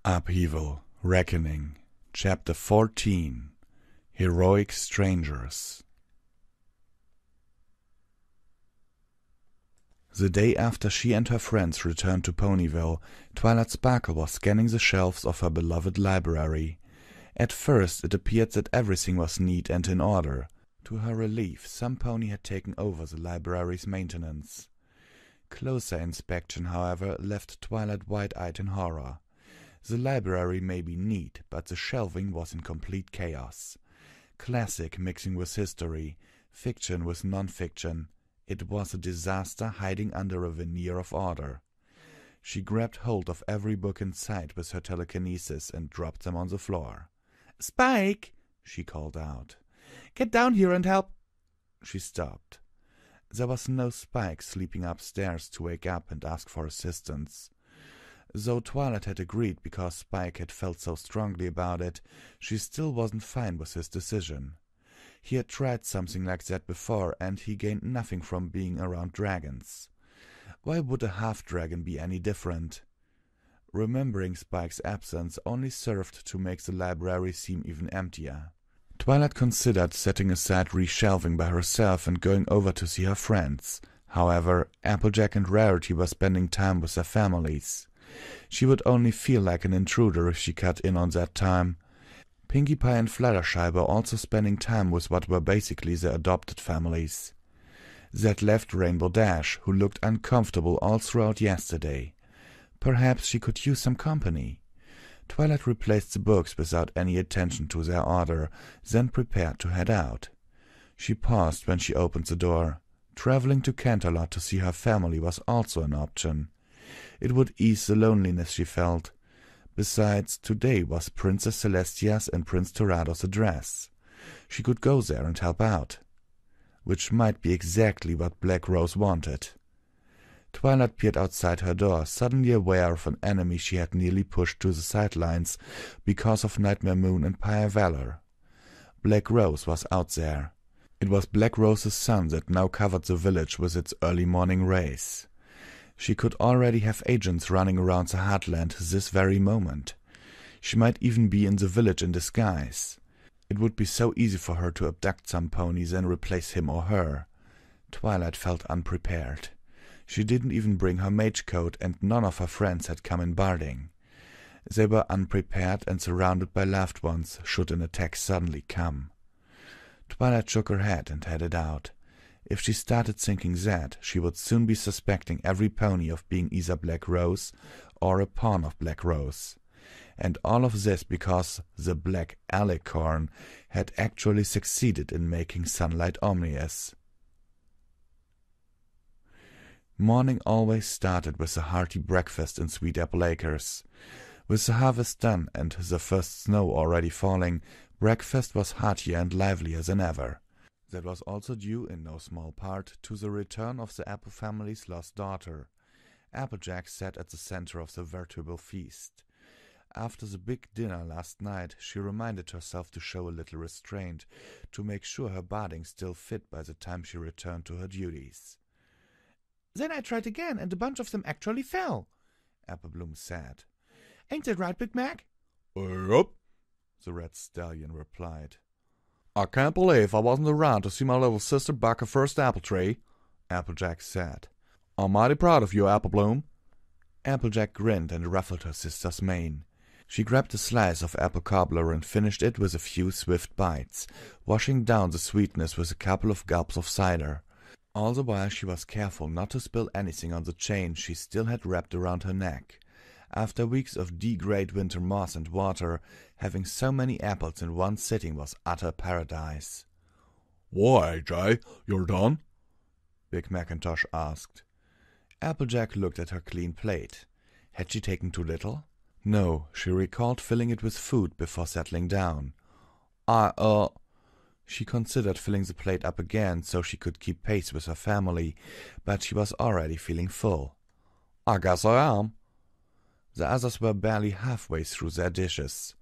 Upheaval, Reckoning, Chapter 14, Heroic Strangers. The day after she and her friends returned to Ponyville, Twilight Sparkle was scanning the shelves of her beloved library. At first it appeared that everything was neat and in order. To her relief, some pony had taken over the library's maintenance. Closer inspection, however, left Twilight wide-eyed in horror. The library may be neat, but the shelving was in complete chaos. Classic mixing with history, fiction with non-fiction. It was a disaster hiding under a veneer of order. She grabbed hold of every book in sight with her telekinesis and dropped them on the floor. "Spike!" she called out. "Get down here and help!" She stopped. There was no Spike sleeping upstairs to wake up and ask for assistance. Though Twilight had agreed because Spike had felt so strongly about it, she still wasn't fine with his decision. He had tried something like that before, and he gained nothing from being around dragons. Why would a half-dragon be any different? Remembering Spike's absence only served to make the library seem even emptier. Twilight considered setting aside reshelving by herself and going over to see her friends. However, Applejack and Rarity were spending time with their families. She would only feel like an intruder if she cut in on that time. Pinkie Pie and Fluttershy were also spending time with what were basically their adopted families. That left Rainbow Dash, who looked uncomfortable all throughout yesterday. Perhaps she could use some company. Twilight replaced the books without any attention to their order, then prepared to head out. She paused when she opened the door. Traveling to Canterlot to see her family was also an option. It would ease the loneliness she felt. Besides, today was Princess Celestia's and Prince Terado's address. She could go there and help out. Which might be exactly what Black Rose wanted. Twilight peered outside her door, suddenly aware of an enemy she had nearly pushed to the sidelines because of Nightmare Moon and Pyre Valor. Black Rose was out there. It was Black Rose's sun that now covered the village with its early morning rays. She could already have agents running around the heartland this very moment. She might even be in the village in disguise. It would be so easy for her to abduct some ponies and replace him or her. Twilight felt unprepared. She didn't even bring her mage coat, and none of her friends had come in barding. They were unprepared and surrounded by loved ones should an attack suddenly come. Twilight shook her head and headed out. If she started thinking that, she would soon be suspecting every pony of being either Black Rose or a pawn of Black Rose. And all of this because the Black Alicorn had actually succeeded in making sunlight ominous. Morning always started with a hearty breakfast in Sweet Apple Acres. With the harvest done and the first snow already falling, breakfast was heartier and livelier than ever. That was also due in no small part to the return of the Apple family's lost daughter. Applejack sat at the center of the veritable feast. After the big dinner last night, she reminded herself to show a little restraint, to make sure her barding still fit by the time she returned to her duties. "Then I tried again, and a bunch of them actually fell," Applebloom said. "Ain't that right, Big Mac?" "Yup," the red stallion replied. "I can't believe I wasn't around to see my little sister buck her first apple tree," Applejack said. "I'm mighty proud of you, Applebloom." Applejack grinned and ruffled her sister's mane. She grabbed a slice of apple cobbler and finished it with a few swift bites, washing down the sweetness with a couple of gulps of cider. All the while she was careful not to spill anything on the chain she still had wrapped around her neck. After weeks of D-grade winter moss and water, having so many apples in one sitting was utter paradise. "Why, AJ, you're done?" Big Macintosh asked. Applejack looked at her clean plate. Had she taken too little? No, she recalled filling it with food before settling down. She considered filling the plate up again so she could keep pace with her family, but she was already feeling full. "I guess I am." The others were barely halfway through their dishes.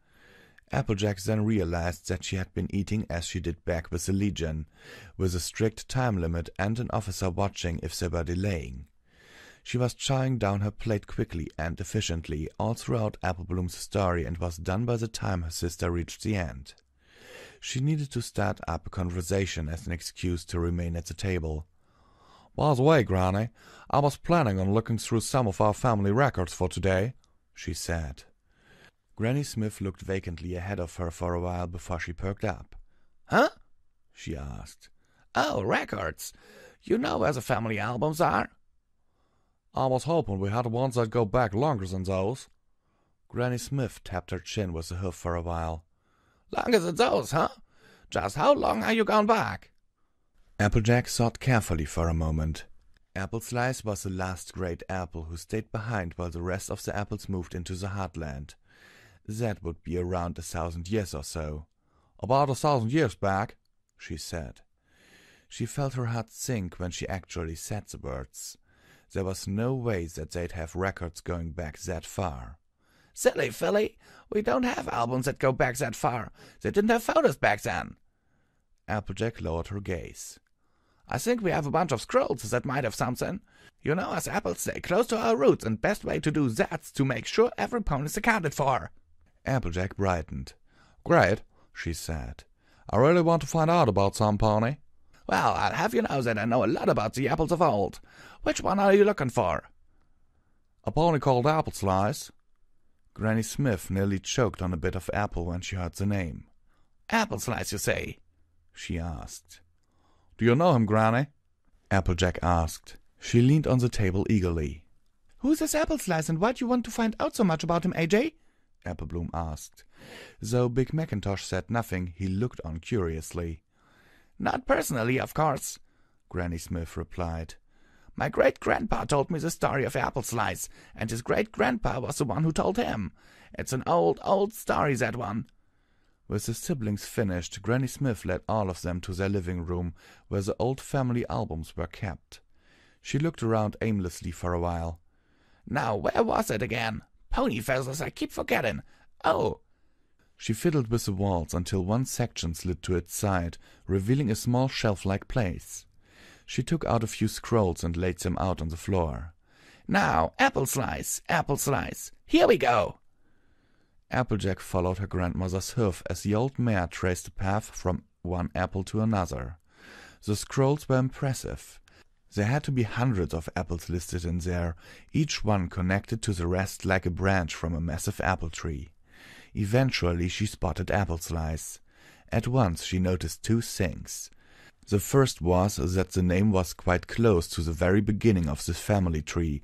Applejack then realized that she had been eating as she did back with the Legion, with a strict time limit and an officer watching if they were delaying. She was chowing down her plate quickly and efficiently all throughout Apple Bloom's story and was done by the time her sister reached the end. She needed to start up a conversation as an excuse to remain at the table. "By the way, Granny, I was planning on looking through some of our family records for today," she said. Granny Smith looked vacantly ahead of her for a while before she perked up. "Huh?" she asked. "Oh, records. You know where the family albums are?" "I was hoping we had ones that go back longer than those." Granny Smith tapped her chin with a hoof for a while. "Longer than those, huh? Just how long are you gone back?" Applejack thought carefully for a moment. Apple Slice was the last great apple who stayed behind while the rest of the apples moved into the heartland. That would be around 1,000 years or so. "About 1,000 years back," she said. She felt her heart sink when she actually said the words. There was no way that they'd have records going back that far. "Silly filly, we don't have albums that go back that far. They didn't have photos back then." Applejack lowered her gaze. "I think we have a bunch of scrolls that might have something. You know, us apples stay close to our roots, and best way to do that's to make sure every pony's accounted for." Applejack brightened. "Great," she said. "I really want to find out about some, Pony." "Well, I'll have you know that I know a lot about the apples of old. Which one are you looking for?" "A pony called Apple Slice." Granny Smith nearly choked on a bit of apple when she heard the name. "Apple Slice, you say?" she asked. "Do you know him, Granny?" Applejack asked. She leaned on the table eagerly. "Who's this Apple Slice, and why do you want to find out so much about him, AJ?" Apple Bloom asked. Though Big Macintosh said nothing, he looked on curiously. "Not personally, of course," Granny Smith replied. "My great-grandpa told me the story of Apple Slice, and his great-grandpa was the one who told him. It's an old, old story, that one." With the siblings finished, Granny Smith led all of them to their living room, where the old family albums were kept. She looked around aimlessly for a while. "Now, where was it again? Pony feathers, I keep forgetting. Oh!" She fiddled with the walls until one section slid to its side, revealing a small shelf-like place. She took out a few scrolls and laid them out on the floor. "Now, Apple Slice, Apple Slice. Here we go." Applejack followed her grandmother's hoof as the old mare traced a path from one apple to another. The scrolls were impressive. There had to be hundreds of apples listed in there, each one connected to the rest like a branch from a massive apple tree. Eventually she spotted Apple Slice. At once she noticed two things. The first was that the name was quite close to the very beginning of the family tree.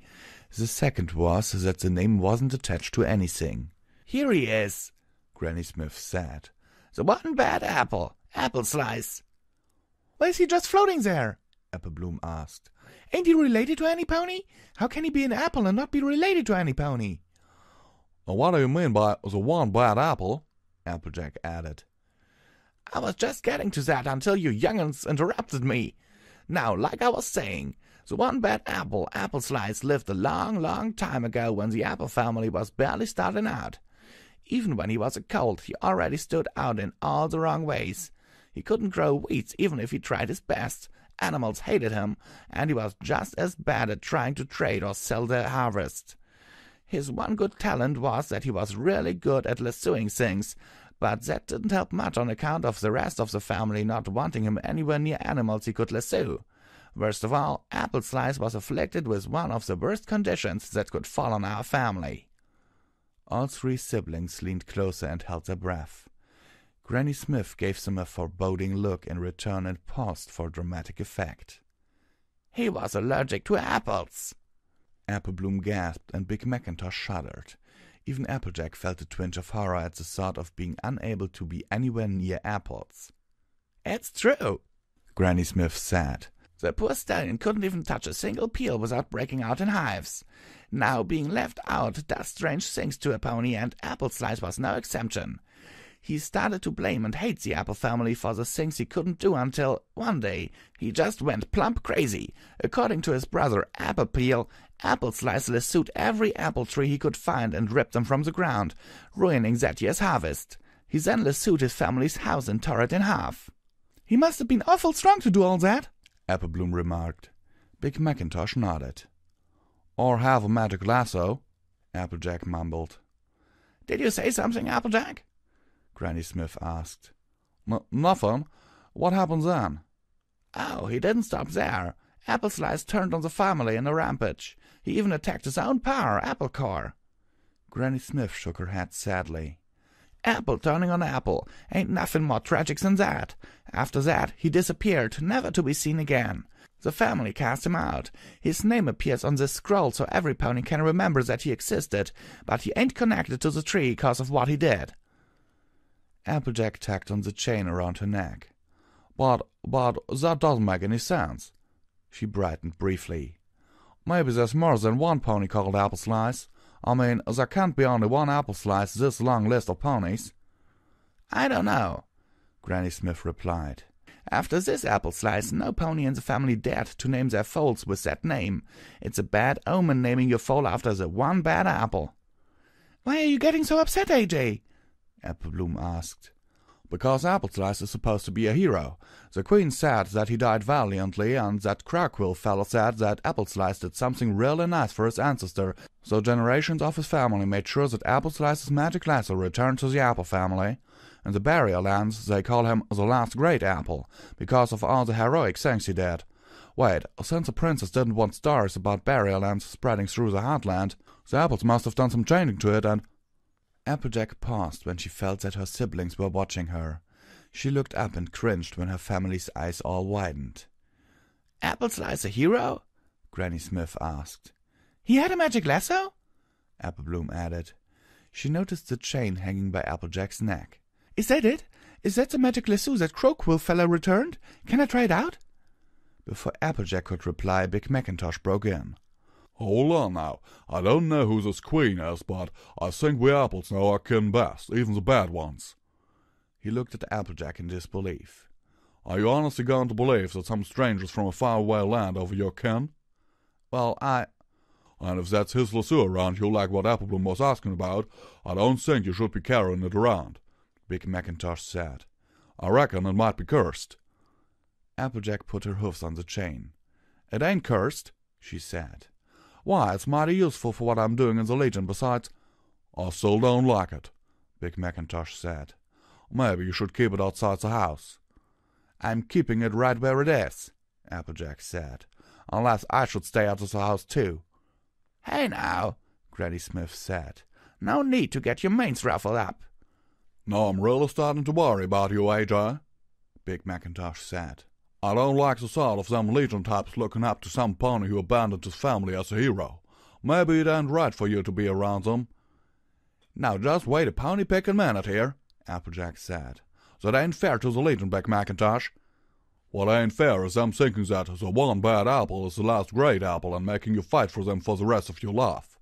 The second was that the name wasn't attached to anything. "Here he is," Granny Smith said. "The one bad apple, Apple Slice." "Why is he just floating there?" Apple Bloom asked. "Ain't he related to any pony? How can he be an apple and not be related to any pony?" "What do you mean by the one bad apple?" Applejack added. "I was just getting to that until you young'uns interrupted me. Now, like I was saying, the one bad apple, Apple Slice, lived a long, long time ago when the apple family was barely starting out. Even when he was a colt, he already stood out in all the wrong ways. He couldn't grow weeds even if he tried his best. Animals hated him, and he was just as bad at trying to trade or sell their harvest. His one good talent was that he was really good at lassoing things, but that didn't help much on account of the rest of the family not wanting him anywhere near animals he could lasso. Worst of all, Apple Slice was afflicted with one of the worst conditions that could fall on our family." All three siblings leaned closer and held their breath. Granny Smith gave them a foreboding look in return and paused for dramatic effect. "He was allergic to apples." Apple Bloom gasped and Big Macintosh shuddered. Even Applejack felt a twinge of horror at the thought of being unable to be anywhere near apples. "It's true," Granny Smith said. "The poor stallion couldn't even touch a single peel without breaking out in hives. Now, being left out does strange things to a pony, and Apple Slice was no exception. He started to blame and hate the apple family for the things he couldn't do until, one day, he just went plump crazy. According to his brother Apple Peel, Apple Slice lassoed every apple tree he could find and ripped them from the ground, ruining that year's harvest. He then lassoed his family's house and tore it in half." "He must have been awful strong to do all that," Apple Bloom remarked. Big Macintosh nodded. Or have a magic lasso, Applejack mumbled. Did you say something, Applejack? Granny Smith asked. Nothing. What happens then? Oh, he didn't stop there. Apple Slice turned on the family in a rampage. He even attacked his own power, Apple Core. Granny Smith shook her head sadly. Apple turning on Apple. Ain't nothing more tragic than that. After that, he disappeared, never to be seen again. The family cast him out. His name appears on this scroll so every pony can remember that he existed, but he ain't connected to the tree because of what he did. Applejack tacked on the chain around her neck. But that doesn't make any sense. She brightened briefly. Maybe there's more than one pony called Apple Slice. I mean, there can't be only one Apple Slice this long list of ponies. I don't know, Granny Smith replied. After this Apple Slice, no pony in the family dared to name their foals with that name. It's a bad omen naming your foal after the one bad apple. Why are you getting so upset, AJ? Apple Bloom asked. Because Apple Slice is supposed to be a hero. The Queen said that he died valiantly, and that Crackwell fellow said that Apple Slice did something really nice for his ancestor, so generations of his family made sure that Apple Slice's magic lasso returned to the Apple family. In the Barrier Lands, they call him the last great apple, because of all the heroic things he did. Wait, since the princess didn't want stories about Barrier Lands spreading through the heartland, the apples must have done some changing to it and— Applejack paused when she felt that her siblings were watching her. She looked up and cringed when her family's eyes all widened. Apple Slice a hero? Granny Smith asked. He had a magic lasso? Apple Bloom added. She noticed the chain hanging by Applejack's neck. Is that it? Is that the magic lasso that Crowquill fella returned? Can I try it out? Before Applejack could reply, Big Macintosh broke in. Hold on now. I don't know who this Queen is, but I think we apples know our kin best, even the bad ones. He looked at Applejack in disbelief. Are you honestly going to believe that some strangers from a faraway land over your kin? Well, And if that's his lasso around you like what Applebloom was asking about, I don't think you should be carrying it around, Big Macintosh said. I reckon it might be cursed. Applejack put her hoofs on the chain. It ain't cursed, she said. Why, it's mighty useful for what I'm doing in the Legion. Besides, I still don't like it, Big Macintosh said. Maybe you should keep it outside the house. I'm keeping it right where it is, Applejack said. Unless I should stay out of the house too. Hey now, Granny Smith said. No need to get your manes ruffled up. No, I'm really starting to worry about you, AJ, Big Macintosh said. I don't like the thought of them Legion types looking up to some pony who abandoned his family as a hero. Maybe it ain't right for you to be around them. Now just wait a pony-picking minute here, Applejack said. That ain't fair to the Legion, Big Macintosh. What ain't fair is them thinking that the one bad apple is the last great apple and making you fight for them for the rest of your life.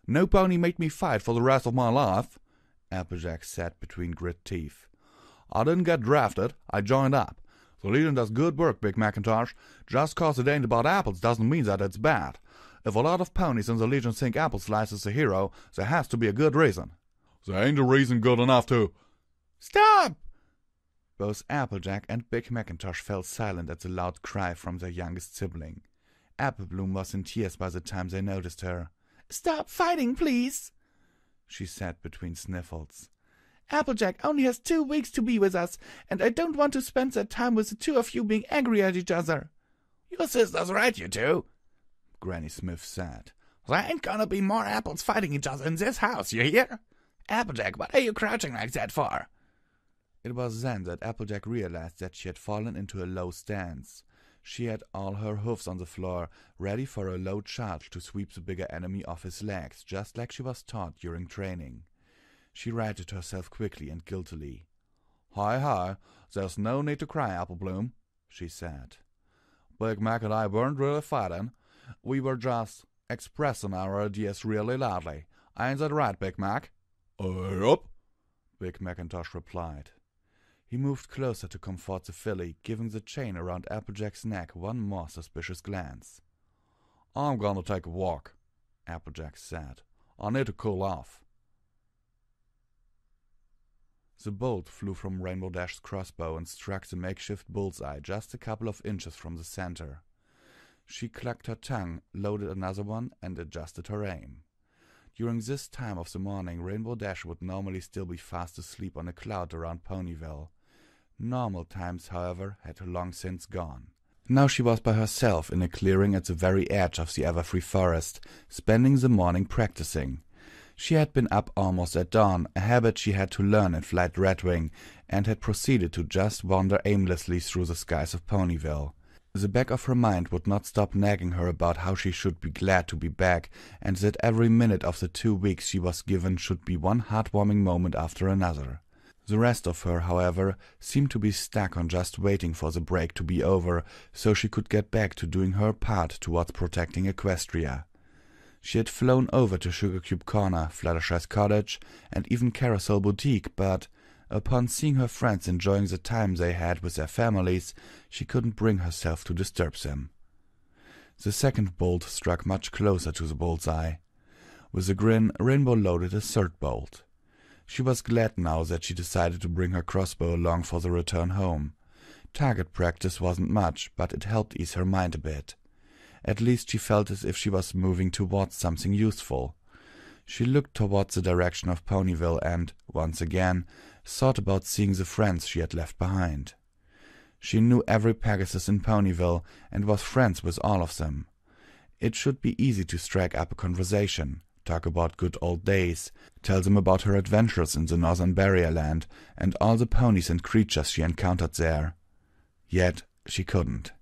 No pony made me fight for the rest of my life, Applejack said between grit teeth. I didn't get drafted, I joined up. The Legion does good work, Big Macintosh. Just cause it ain't about apples doesn't mean that it's bad. If a lot of ponies in the Legion think Apple Slice is a hero, there has to be a good reason. There ain't a reason good enough to— Stop! Both Applejack and Big Macintosh fell silent at the loud cry from their youngest sibling. Applebloom was in tears by the time they noticed her. Stop fighting, please, she said between sniffles. Applejack only has 2 weeks to be with us, and I don't want to spend that time with the two of you being angry at each other. Your sister's right, you two, Granny Smith said. There ain't gonna be more apples fighting each other in this house, you hear? Applejack, what are you crouching like that for? It was then that Applejack realized that she had fallen into a low stance. She had all her hoofs on the floor, ready for a low charge to sweep the bigger enemy off his legs, just like she was taught during training. She righted herself quickly and guiltily. Hi, there's no need to cry, Applebloom, she said. Big Mac and I weren't really fighting. We were just expressing our ideas really loudly. Ain't that right, Big Mac? Yup, Big Macintosh replied. He moved closer to comfort the filly, giving the chain around Applejack's neck one more suspicious glance. I'm gonna take a walk, Applejack said. I need to cool off. The bolt flew from Rainbow Dash's crossbow and struck the makeshift bullseye just a couple of inches from the center. She clucked her tongue, loaded another one, and adjusted her aim. During this time of the morning, Rainbow Dash would normally still be fast asleep on a cloud around Ponyville. Normal times, however, had long since gone. Now she was by herself in a clearing at the very edge of the Everfree Forest, spending the morning practicing. She had been up almost at dawn, a habit she had to learn in Flight Redwing, and had proceeded to just wander aimlessly through the skies of Ponyville. The back of her mind would not stop nagging her about how she should be glad to be back, and that every minute of the 2 weeks she was given should be one heartwarming moment after another. The rest of her, however, seemed to be stuck on just waiting for the break to be over, so she could get back to doing her part towards protecting Equestria. She had flown over to Sugarcube Corner, Fluttershy's cottage, and even Carousel Boutique, but upon seeing her friends enjoying the time they had with their families, she couldn't bring herself to disturb them. The second bolt struck much closer to the bullseye. With a grin, Rainbow loaded a third bolt. She was glad now that she decided to bring her crossbow along for the return home. Target practice wasn't much, but it helped ease her mind a bit. At least she felt as if she was moving towards something useful. She looked towards the direction of Ponyville and, once again, thought about seeing the friends she had left behind. She knew every Pegasus in Ponyville and was friends with all of them. It should be easy to strike up a conversation, talk about good old days, tell them about her adventures in the Northern Barrier Land and all the ponies and creatures she encountered there. Yet she couldn't.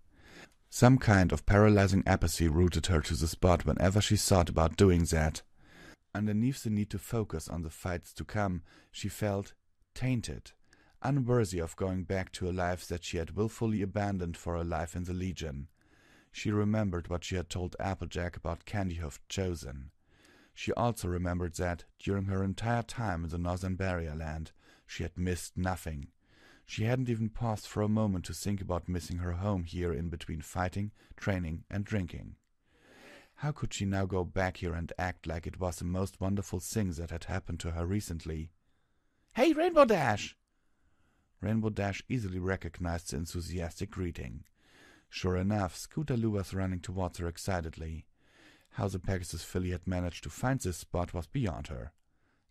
Some kind of paralyzing apathy rooted her to the spot whenever she thought about doing that. Underneath the need to focus on the fights to come, she felt tainted, unworthy of going back to a life that she had willfully abandoned for a life in the Legion. She remembered what she had told Applejack about Candyhoof Chosen. She also remembered that, during her entire time in the Northern Barrier Land, she had missed nothing. She hadn't even paused for a moment to think about missing her home here in between fighting, training, and drinking. How could she now go back here and act like it was the most wonderful thing that had happened to her recently? "Hey, Rainbow Dash!" Rainbow Dash easily recognized the enthusiastic greeting. Sure enough, Scootaloo was running towards her excitedly. How the Pegasus filly had managed to find this spot was beyond her.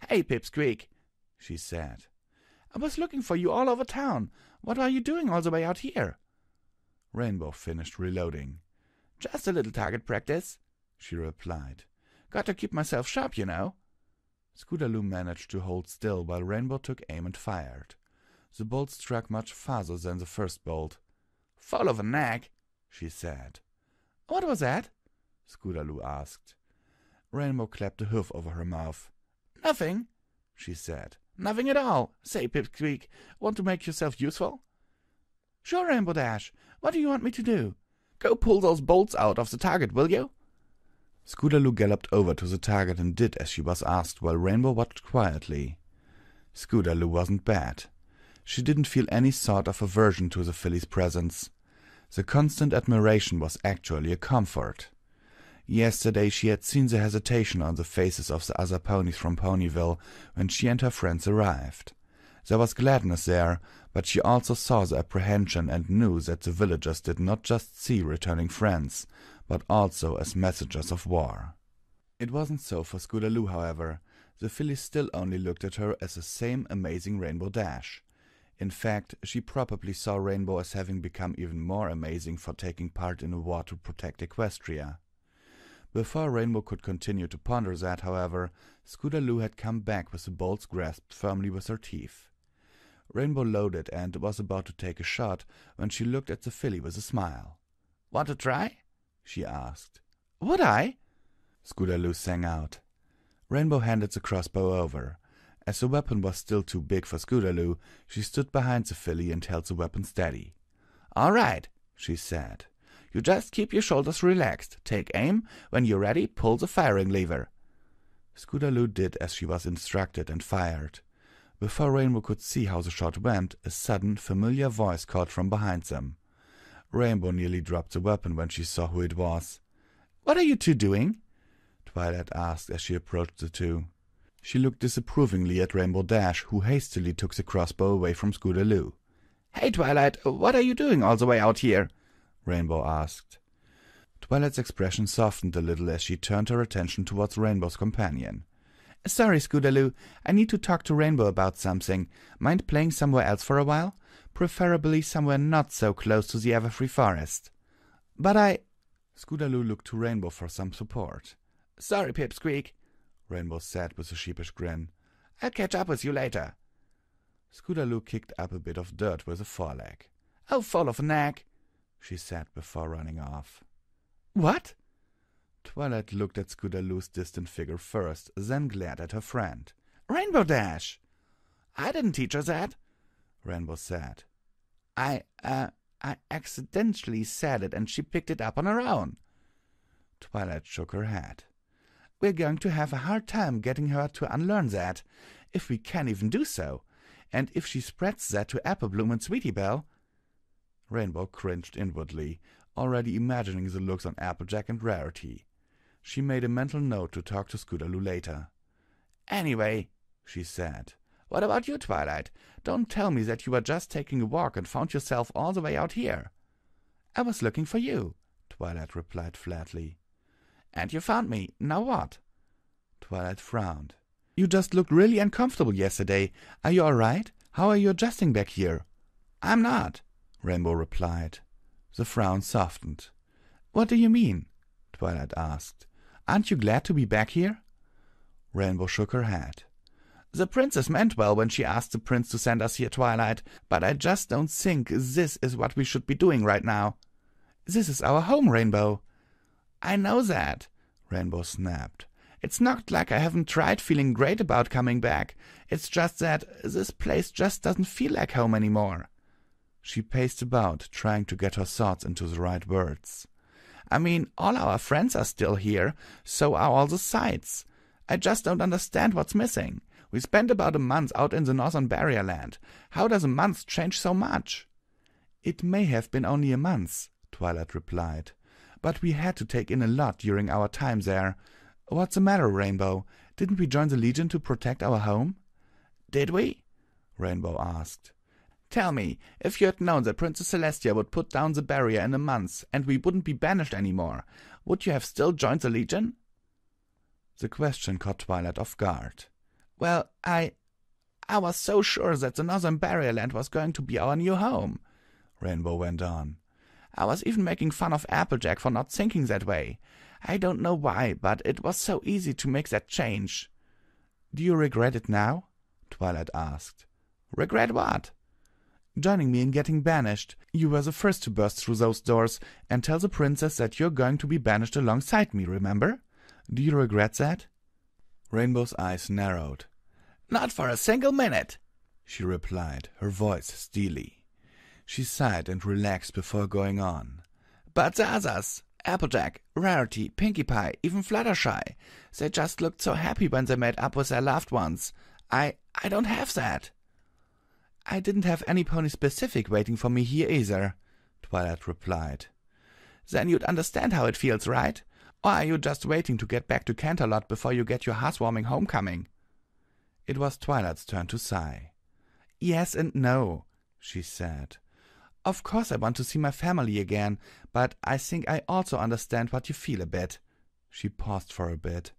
"Hey, Pipsqueak," she said. "I was looking for you all over town. What are you doing all the way out here?" Rainbow finished reloading. "Just a little target practice," she replied. "Got to keep myself sharp, you know." Scootaloo managed to hold still while Rainbow took aim and fired. The bolt struck much farther than the first bolt. "Full of a nag," she said. "What was that?" Scootaloo asked. Rainbow clapped a hoof over her mouth. "Nothing," she said. "Nothing at all. Say, Pipsqueak, want to make yourself useful?" "Sure, Rainbow Dash. What do you want me to do?" "Go pull those bolts out of the target, will you?" Scootaloo galloped over to the target and did as she was asked, while Rainbow watched quietly. Scootaloo wasn't bad. She didn't feel any sort of aversion to the filly's presence. The constant admiration was actually a comfort. Yesterday she had seen the hesitation on the faces of the other ponies from Ponyville when she and her friends arrived. There was gladness there, but she also saw the apprehension and knew that the villagers did not just see returning friends, but also as messengers of war. It wasn't so for Scootaloo, however. The filly still only looked at her as the same amazing Rainbow Dash. In fact, she probably saw Rainbow as having become even more amazing for taking part in a war to protect Equestria. Before Rainbow could continue to ponder that, however, Scootaloo had come back with the bolts grasped firmly with her teeth. Rainbow loaded and was about to take a shot when she looked at the filly with a smile. "Want to try?" she asked. "Would I?" Scootaloo sang out. Rainbow handed the crossbow over. As the weapon was still too big for Scootaloo, she stood behind the filly and held the weapon steady. "All right," she said. "You just keep your shoulders relaxed. Take aim. When you're ready, pull the firing lever." Scootaloo did as she was instructed and fired. Before Rainbow could see how the shot went, a sudden, familiar voice called from behind them. Rainbow nearly dropped the weapon when she saw who it was. "What are you two doing?" Twilight asked as she approached the two. She looked disapprovingly at Rainbow Dash, who hastily took the crossbow away from "Hey, Twilight, what are you doing all the way out here?" Rainbow asked. Twilight's expression softened a little as she turned her attention towards Rainbow's companion. Sorry, Scootaloo, I need to talk to Rainbow about something. Mind playing somewhere else for a while? Preferably somewhere not so close to the Everfree Forest. But Scootaloo looked to Rainbow for some support. Sorry, Pipsqueak, Rainbow said with a sheepish grin. I'll catch up with you later. Scootaloo kicked up a bit of dirt with a foreleg. Oh, full of a nag, she said before running off. What? Twilight looked at Scootaloo's distant figure first, then glared at her friend. Rainbow Dash! I didn't teach her that, Rainbow said. I accidentally said it and she picked it up on her own. Twilight shook her head. We're going to have a hard time getting her to unlearn that, if we can even do so. And if she spreads that to Applebloom and Sweetie Belle... Rainbow cringed inwardly, already imagining the looks on Applejack and Rarity. She made a mental note to talk to Scootaloo later. Anyway, she said, what about you, Twilight? Don't tell me that you were just taking a walk and found yourself all the way out here. I was looking for you, Twilight replied flatly. And you found me. Now what? Twilight frowned. You just looked really uncomfortable yesterday. Are you all right? How are you adjusting back here? I'm not, Rainbow replied. The frown softened. What do you mean? Twilight asked. Aren't you glad to be back here? Rainbow shook her head. The princess meant well when she asked the prince to send us here, Twilight, but I just don't think this is what we should be doing right now. This is our home, Rainbow. I know that, Rainbow snapped. It's not like I haven't tried feeling great about coming back. It's just that this place just doesn't feel like home anymore. She paced about, trying to get her thoughts into the right words. I mean, all our friends are still here, so are all the sights. I just don't understand what's missing. We spent about a month out in the Northern Barrier Land. How does a month change so much? It may have been only a month, Twilight replied, but we had to take in a lot during our time there. What's the matter, Rainbow? Didn't we join the Legion to protect our home? Did we? Rainbow asked. Tell me, if you had known that Princess Celestia would put down the barrier in a month and we wouldn't be banished anymore, would you have still joined the Legion? The question caught Twilight off guard. Well, I was so sure that the Northern Barrier Land was going to be our new home, Rainbow went on. I was even making fun of Applejack for not thinking that way. I don't know why, but it was so easy to make that change. Do you regret it now? Twilight asked. Regret what? Joining me in getting banished. You were the first to burst through those doors and tell the princess that you're going to be banished alongside me, remember? Do you regret that? Rainbow's eyes narrowed. Not for a single minute, she replied, her voice steely. She sighed and relaxed before going on. But the others, Applejack, Rarity, Pinkie Pie, even Fluttershy, they just looked so happy when they made up with their loved ones. I don't have that. I didn't have any pony specific waiting for me here either, Twilight replied. Then you'd understand how it feels, right? Or are you just waiting to get back to Canterlot before you get your heartwarming homecoming? It was Twilight's turn to sigh. Yes and no, she said. Of course I want to see my family again, but I think I also understand what you feel a bit. She paused for a bit.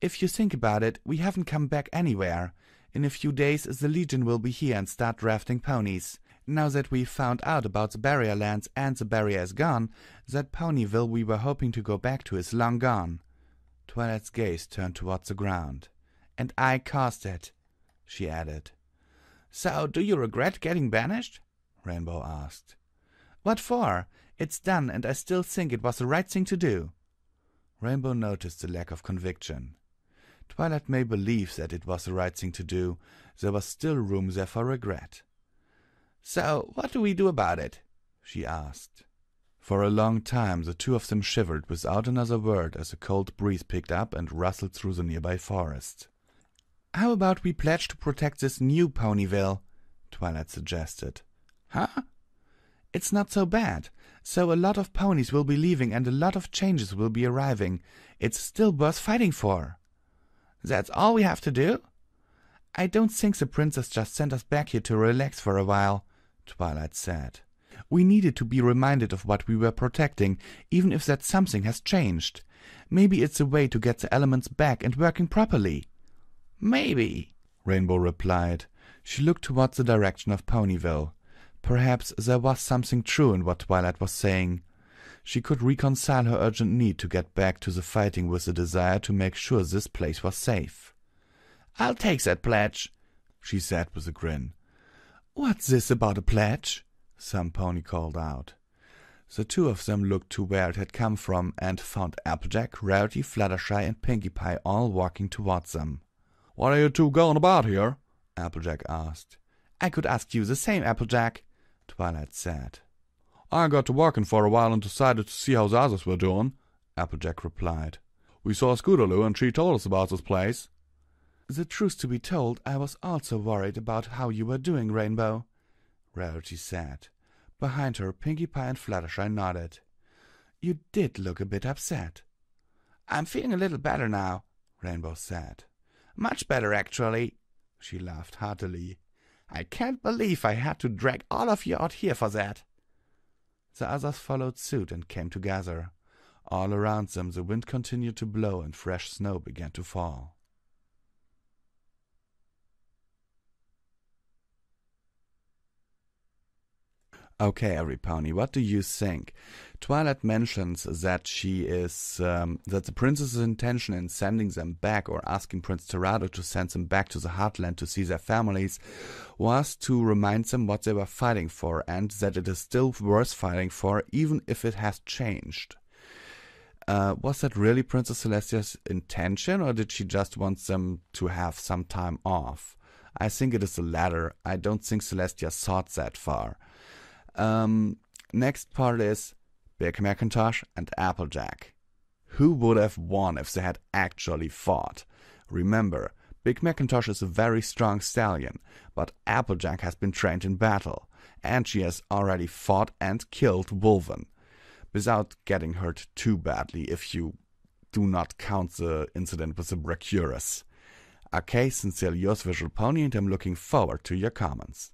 If you think about it, we haven't come back anywhere. In a few days the Legion will be here and start drafting ponies. Now that we've found out about the barrier lands and the barrier is gone, that Ponyville we were hoping to go back to is long gone. Twilight's gaze turned towards the ground. And I caused it, she added. So, do you regret getting banished? Rainbow asked. What for? It's done, and I still think it was the right thing to do. Rainbow noticed the lack of conviction. Twilight may believe that it was the right thing to do. There was still room there for regret. So, what do we do about it? She asked. For a long time the two of them shivered without another word as a cold breeze picked up and rustled through the nearby forest. How about we pledge to protect this new Ponyville? Twilight suggested. Huh? It's not so bad. So a lot of ponies will be leaving and a lot of changes will be arriving. It's still worth fighting for. That's all we have to do? I don't think the princess just sent us back here to relax for a while, Twilight said. We needed to be reminded of what we were protecting, even if that something has changed. Maybe it's a way to get the elements back and working properly." "Maybe," Rainbow replied. She looked towards the direction of Ponyville. Perhaps there was something true in what Twilight was saying. She could reconcile her urgent need to get back to the fighting with the desire to make sure this place was safe. "I'll take that pledge," she said with a grin. "What's this about a pledge?" some pony called out. The two of them looked to where it had come from and found Applejack, Rarity, Fluttershy, and Pinkie Pie all walking towards them. "What are you two going about here?" Applejack asked. "I could ask you the same, Applejack," Twilight said. "I got to working for a while and decided to see how the others were doing," Applejack replied. "We saw Scootaloo and she told us about this place." "The truth to be told, I was also worried about how you were doing, Rainbow," Rarity said. Behind her, Pinkie Pie and Fluttershy nodded. "You did look a bit upset." "I'm feeling a little better now," Rainbow said. "Much better, actually." She laughed heartily. "I can't believe I had to drag all of you out here for that." The others followed suit and came together. All around them the wind continued to blow and fresh snow began to fall. Okay, every pony, what do you think? Twilight mentions that that the princess's intention in sending them back or asking Prince Terrado to send them back to the Heartland to see their families was to remind them what they were fighting for and that it is still worth fighting for even if it has changed. Was that really Princess Celestia's intention, or did she just want them to have some time off? I think it is the latter. I don't think Celestia thought that far. Next part is Big Macintosh and Applejack. Who would have won if they had actually fought? Remember, Big Macintosh is a very strong stallion, but Applejack has been trained in battle, and she has already fought and killed Wolven, without getting hurt too badly if you do not count the incident with the Brachurus. Okay, sincerely yours, Visual Pony, and I'm looking forward to your comments.